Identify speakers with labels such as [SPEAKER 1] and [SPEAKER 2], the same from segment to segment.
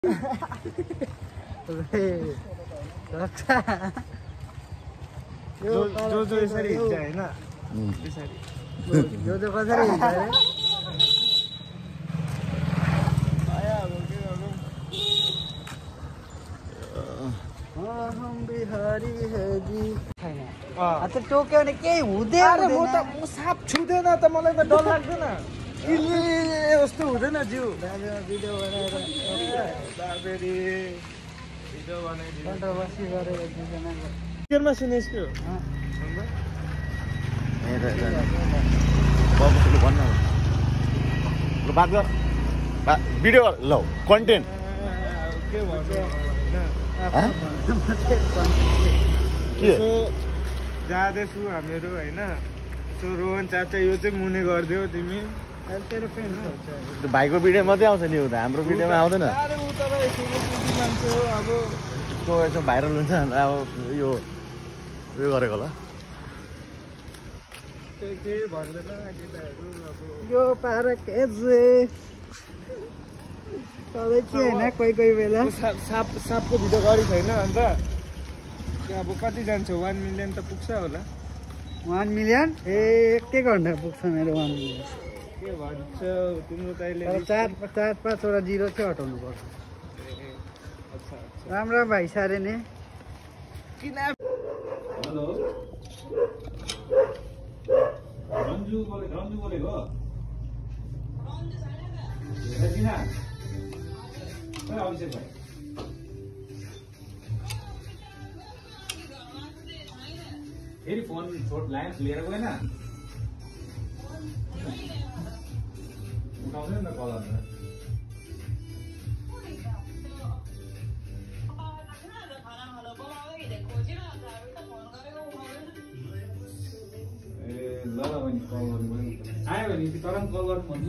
[SPEAKER 1] जो यसरी हिँड्छ हैन यसरी जो कसरी हिँड्छ रे आया अब के गरौँ हम बिहारी है जी छैन अझ टोक्यो भने केही हुँदैन अरे म साप छुदैन त मलाई त डर लाग्दैन इले यस्तो हुँदैन जिउ भिडियो बनाएर बाबेरी भिडियो बनाइदिनु कन्ट्रोभर्सी गरेर दुईजनाको केरमा सुनेस्क्यो
[SPEAKER 2] बात गर भिडियो ल कन्टेन्ट
[SPEAKER 1] के भन्छ
[SPEAKER 2] के
[SPEAKER 1] जाँदैछु हामीहरू होइन सो रोहन चाचा यो चाहिँ मुने गरिदेऊ तिमी तेरो फ्रेन्ड हो
[SPEAKER 2] भाइको भिडियो मात्रै आउँछ नि उता हाम्रो भिडियोमा आउँदैन
[SPEAKER 1] अरे उ त मान्छे हो अब
[SPEAKER 2] उसको यसो भाइरल हुन्छ अब यो उयो गरेको होला
[SPEAKER 1] के भन्दैन केटाहरू अब यो पारा के जे सबै के होइन कोही कोही बेला सापको भिडियो गरी छैन अन्त अब कति जान्छ 1 मिलियन त पुग्छ होला 1 मिलियन ए के घन्टा पुग्छ मेरो 1 मिलियन के भन्छ तिम्रो त अहिले 4-5 वटा जिरो चाहिँ हटाउनु पर्छ अच्छा राम्रो भाइ सारे नि किन
[SPEAKER 3] हेलो रन्जु बोलेको किन अभिषेक भाइ फेरि फोन लाइन लिएर गएन उठाउँदैन त कल गरेर ए ल बहिनी कल गर्नु आयो भने तर पनि कल गर्नु भन्नु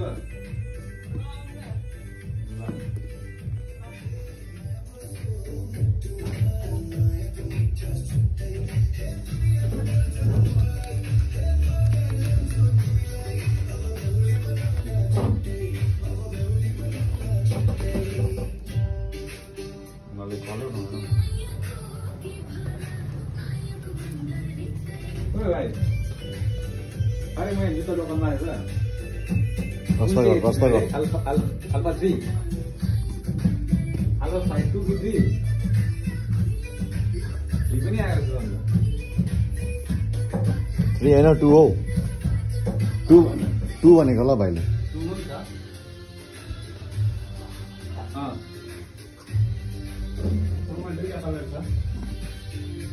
[SPEAKER 3] भाइ अरे म जुत्ता दोकानमा आएको अल्फा 3 अल्फा 5 2 कि 3 यो पनि आएको छ
[SPEAKER 2] 3 हैन 2 हो 2 भनेको ल भाइले
[SPEAKER 3] 2 हो नि त म दुईटा कलर छ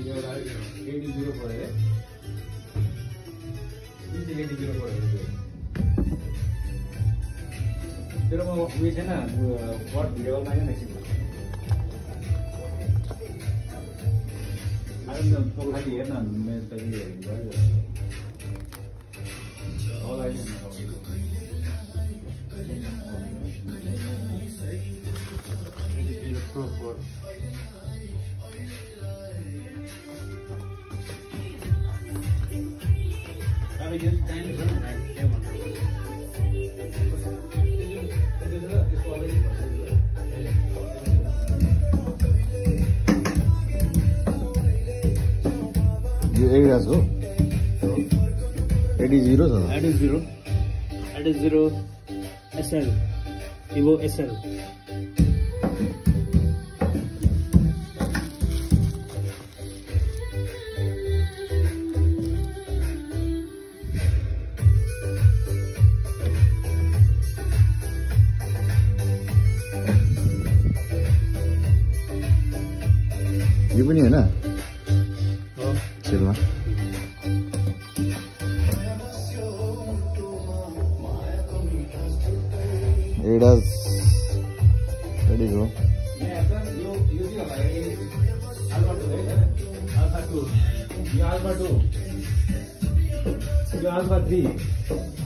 [SPEAKER 3] एउटा 80 पऱ्यो तेरो म उयो छैन वाट भिडियो कलमा होइन एकछिन आयो त खालि हेर्न मेरो त यो भयो
[SPEAKER 2] यो एडिडास हो 80 छ त
[SPEAKER 4] 80 SL Vivo SL
[SPEAKER 2] यो पनि हैन सेलमा एडिडास रेडी हो
[SPEAKER 3] अल्फा 2 यो अल्फा 3